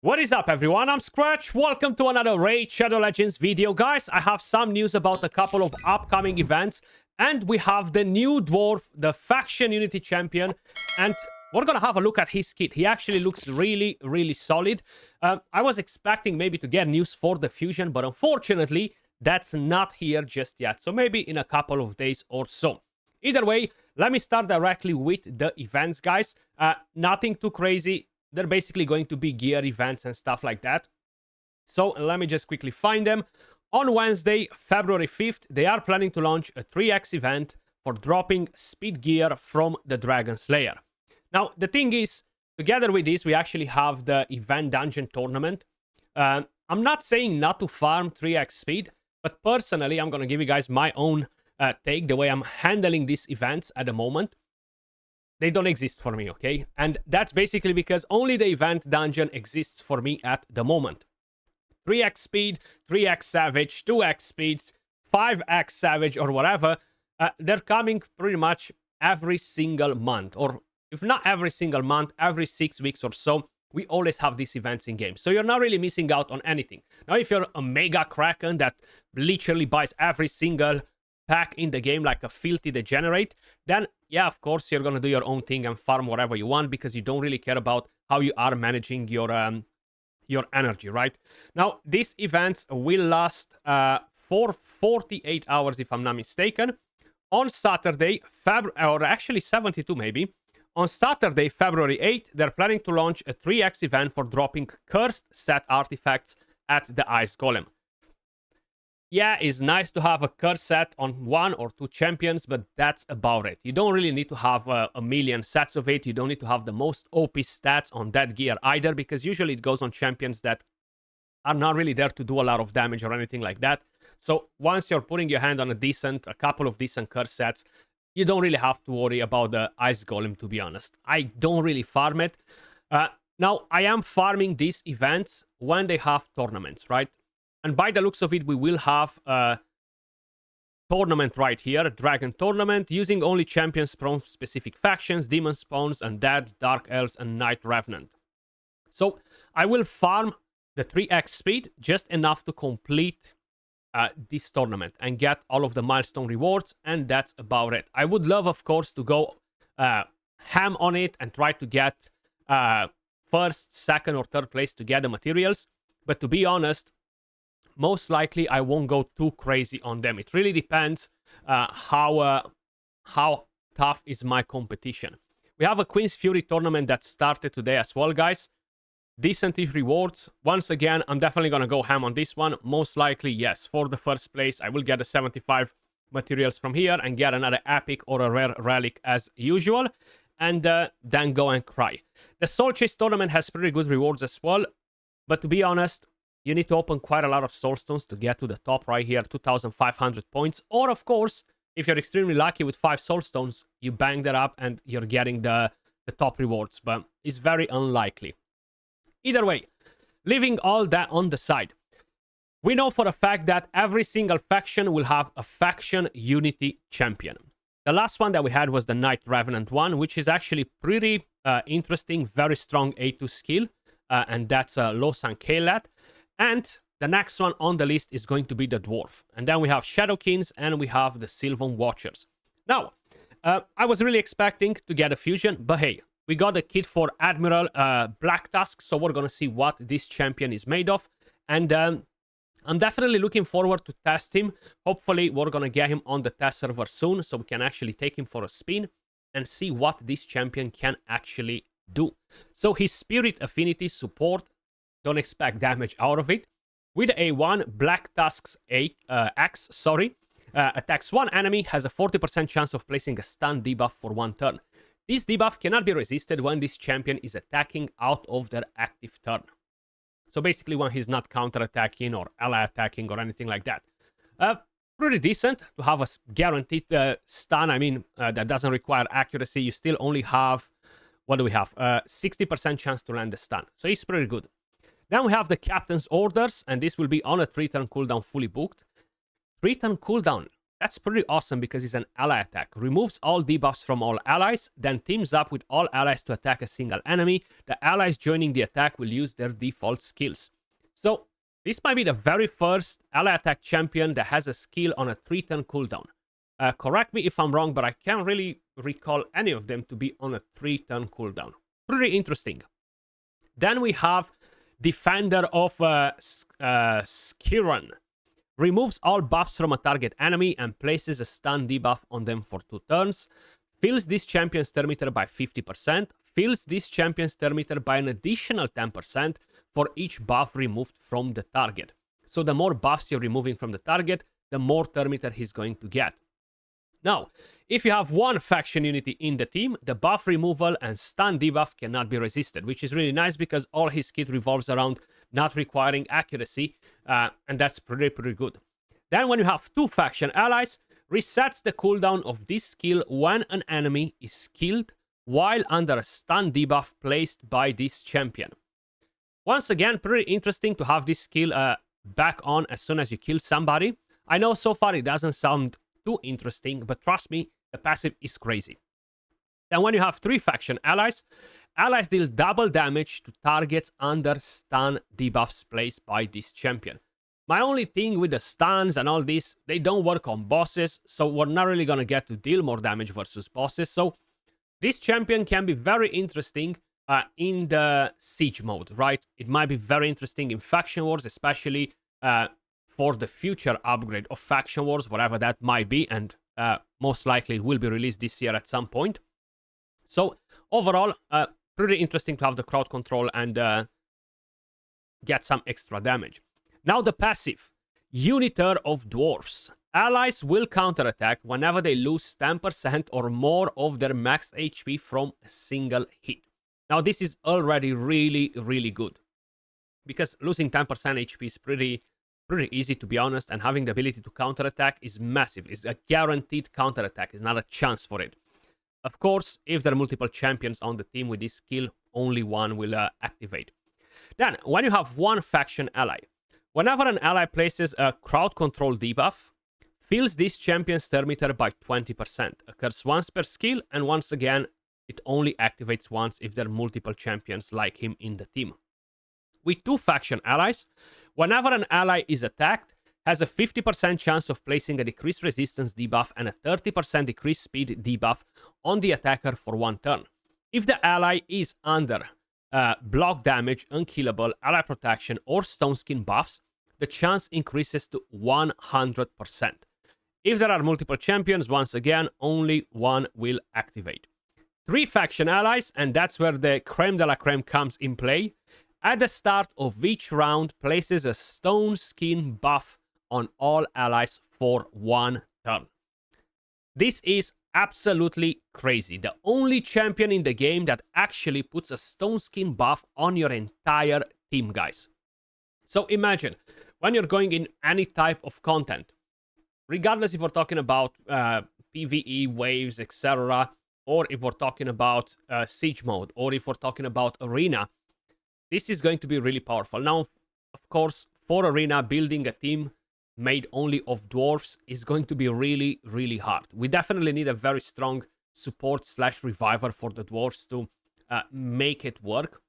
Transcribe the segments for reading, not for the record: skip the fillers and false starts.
What is up, everyone? I'm Skratch. Welcome to another Raid Shadow Legends video. Guys, I have some news about a couple of upcoming events. And we have the new Dwarf, the Faction Unity Champion. And we're gonna have a look at his kit. He actually looks really solid. I was expecting maybe to get news for the Fusion, but unfortunately, that's not here just yet. So maybe in a couple of days or so. Either way, let me start directly with the events, guys. Nothing too crazy. They're basically going to be gear events and stuff like that. So let me just quickly find them. On Wednesday, February 5th, they are planning to launch a 3x event for dropping speed gear from the Dragon Slayer. Now, the thing is, together with this, we actually have the event dungeon tournament. I'm not saying not to farm 3x speed, but personally, I'm going to give you guys my own take, the way I'm handling these events at the moment. They don't exist for me, okay? And that's basically because only the event dungeon exists for me at the moment. 3x speed, 3x savage, 2x speed, 5x savage, or whatever, they're coming pretty much every single month. Or if not every single month, every 6 weeks or so, we always have these events in game. So you're not really missing out on anything. Now, if you're a mega kraken that literally buys every single pack in the game like a filthy degenerate, then yeah, of course you're gonna do your own thing and farm whatever you want because you don't really care about how you are managing your energy, right? Now, these events will last for 48 hours if I'm not mistaken. On Saturday, or actually 72 maybe, on Saturday, February 8th, they're planning to launch a 3x event for dropping cursed set artifacts at the Ice Golem. Yeah, it's nice to have a curse set on 1 or 2 champions, but that's about it. You don't really need to have a million sets of it. You don't need to have the most OP stats on that gear either, because usually it goes on champions that are not really there to do a lot of damage or anything like that. So once you're putting your hand on a couple of decent curse sets, you don't really have to worry about the Ice Golem, to be honest. I don't really farm it. Now, I am farming these events when they have tournaments, right? And by the looks of it, we will have a tournament right here, a dragon tournament, using only champions from specific factions, demon spawns, undead, dark elves, and night revenant. So I will farm the 3x speed, just enough to complete this tournament and get all of the milestone rewards, and that's about it. I would love, of course, to go ham on it and try to get first, second, or third place to get the materials, but to be honest, most likely I won't go too crazy on them. It really depends how tough is my competition. We have a Queen's Fury tournament that started today as well, guys. Decentish rewards. Once again, I'm definitely going to go ham on this one. Most likely, yes, for the first place, I will get the 75 materials from here and get another epic or a rare relic as usual. And then go and cry. The Soul Chase tournament has pretty good rewards as well. But to be honest, you need to open quite a lot of soulstones to get to the top right here, 2,500 points. Or, of course, if you're extremely lucky with 5 soulstones, you bang that up and you're getting the top rewards. But it's very unlikely. Either way, leaving all that on the side, we know for a fact that every single faction will have a faction unity champion. The last one that we had was the Night Revenant one, which is actually pretty interesting, very strong A2 skill. And that's Lo San Kelat. And the next one on the list is going to be the Dwarf. And then we have Shadowkins and we have the Sylvan Watchers. Now, I was really expecting to get a fusion, but hey, we got a kit for Admiral Blacktusk, so we're going to see what this champion is made of. And I'm definitely looking forward to test him. Hopefully, we're going to get him on the test server soon, so we can actually take him for a spin and see what this champion can actually do. So his Spirit Affinity support, don't expect damage out of it. With A1, Blacktusk's Axe, attacks one enemy, has a 40% chance of placing a stun debuff for 1 turn. This debuff cannot be resisted when this champion is attacking out of their active turn. So basically when he's not counter-attacking or ally attacking or anything like that. Pretty decent to have a guaranteed stun. I mean, that doesn't require accuracy. You still only have, what do we have? 60% chance to land the stun. So it's pretty good. Then we have the Captain's Orders, and this will be on a 3-turn cooldown fully booked. 3-turn cooldown. That's pretty awesome because it's an ally attack. Removes all debuffs from all allies, then teams up with all allies to attack a single enemy. The allies joining the attack will use their default skills. So this might be the very first ally attack champion that has a skill on a 3-turn cooldown. Correct me if I'm wrong, but I can't really recall any of them to be on a 3-turn cooldown. Pretty interesting. Then we have Defender of Skiran. Removes all buffs from a target enemy and places a stun debuff on them for 2 turns. Fills this champion's turn meter by 50%. Fills this champion's turn meter by an additional 10% for each buff removed from the target. So the more buffs you're removing from the target, the more turn meter he's going to get. Now, if you have one faction unity in the team, the buff removal and stun debuff cannot be resisted, which is really nice because all his kit revolves around not requiring accuracy, and that's pretty good. Then when you have 2 faction allies, resets the cooldown of this skill when an enemy is killed while under a stun debuff placed by this champion. Once again, pretty interesting to have this skill back on as soon as you kill somebody. I know so far it doesn't sound too interesting, but trust me, the passive is crazy. Then when you have 3 faction allies, allies deal double damage to targets under stun debuffs placed by this champion. My only thing with the stuns and all this, they don't work on bosses, so we're not really gonna get to deal more damage versus bosses. So this champion can be very interesting in the siege mode, right? It might be very interesting in faction wars, especially for the future upgrade of faction wars, whatever that might be, and most likely it will be released this year at some point. So overall, pretty interesting to have the crowd control and get some extra damage. Now the passive, Uniter of Dwarfs. Allies will counterattack whenever they lose 10% or more of their max HP from a single hit. Now this is already really good, because losing 10% HP is pretty easy, to be honest, and having the ability to counterattack is massive. It's a guaranteed counterattack. It's not a chance for it. Of course, if there are multiple champions on the team with this skill, only one will activate. Then, when you have one faction ally, whenever an ally places a crowd control debuff, fills this champion's turn meter by 20%. Occurs once per skill, and once again, it only activates once if there are multiple champions like him in the team. With 2 faction allies, whenever an ally is attacked, has a 50% chance of placing a decreased resistance debuff and a 30% decreased speed debuff on the attacker for 1 turn. If the ally is under block damage, unkillable, ally protection, or stone skin buffs, the chance increases to 100%. If there are multiple champions, once again, only one will activate. 3 faction allies, and that's where the creme de la creme comes in play. At the start of each round, places a stone skin buff on all allies for 1 turn. This is absolutely crazy. The only champion in the game that actually puts a stone skin buff on your entire team, guys. So imagine, when you're going in any type of content, regardless if we're talking about PvE, waves, etc., or if we're talking about siege mode, or if we're talking about arena, this is going to be really powerful. Now, of course, for arena, building a team made only of dwarves is going to be really hard. We definitely need a very strong support / reviver for the dwarves to make it work.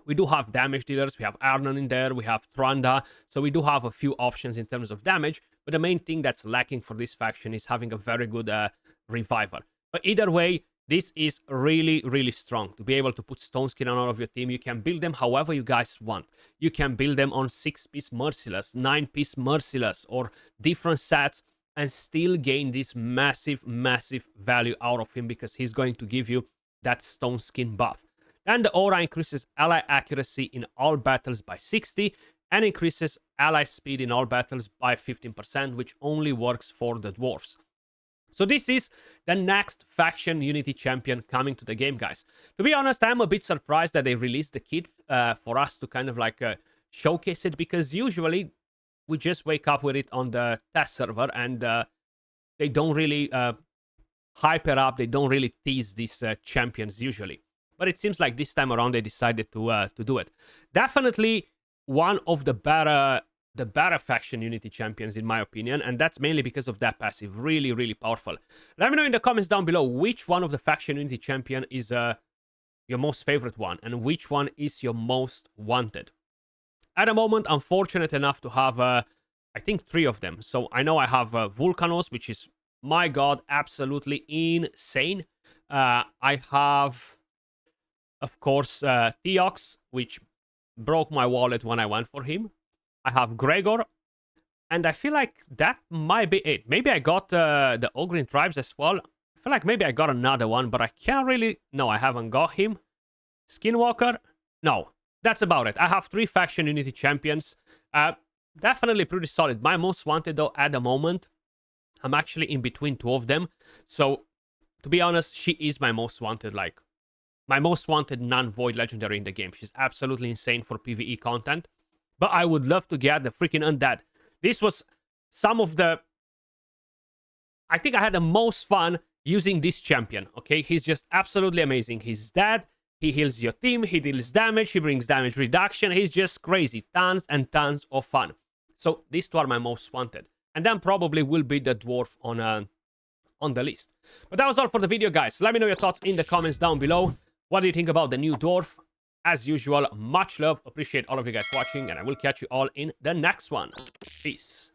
We do have damage dealers, we have Arnon in there, we have Tranda, so we do have a few options in terms of damage, but the main thing that's lacking for this faction is having a very good reviver. But either way, this is really strong. To be able to put stone skin on all of your team, you can build them however you guys want. You can build them on 6-piece merciless, 9-piece merciless, or different sets, and still gain this massive value out of him, because he's going to give you that stone skin buff. Then the aura increases ally accuracy in all battles by 60, and increases ally speed in all battles by 15%, which only works for the dwarves. So this is the next faction unity champion coming to the game, guys. To be honest, I'm a bit surprised that they released the kit for us to kind of like showcase it, because usually we just wake up with it on the test server, and they don't really hype it up. They don't really tease these champions usually. But it seems like this time around they decided to do it. Definitely one of the the better faction unity champions, in my opinion, and that's mainly because of that passive. Really, really powerful. Let me know in the comments down below which one of the faction unity champion is your most favorite one, and which one is your most wanted. At the moment, I'm fortunate enough to have, I think, 3 of them. So I know I have Vulcanos, which is, my god, absolutely insane. I have, of course, Theox, which broke my wallet when I went for him. I have Gregor, and I feel like that might be it. Maybe I got the Ogrin Tribes as well. I feel like maybe I got another one, but I can't really... No, I haven't got him. Skinwalker? No, that's about it. I have 3 faction unity champions. Definitely pretty solid. My most wanted, though, at the moment, I'm actually in between 2 of them. So, to be honest, she is my most wanted, like, my most wanted non-void legendary in the game. She's absolutely insane for PvE content. But I would love to get the freaking undead. This was some of the... I think I had the most fun using this champion, okay? He's just absolutely amazing. He's dead, he heals your team, he deals damage, he brings damage reduction. He's just crazy. Tons and tons of fun. So these 2 are my most wanted. And then probably will be the Dwarf on the list. But that was all for the video, guys. Let me know your thoughts in the comments down below. What do you think about the new Dwarf? As usual, much love. Appreciate all of you guys watching, and I will catch you all in the next one. Peace.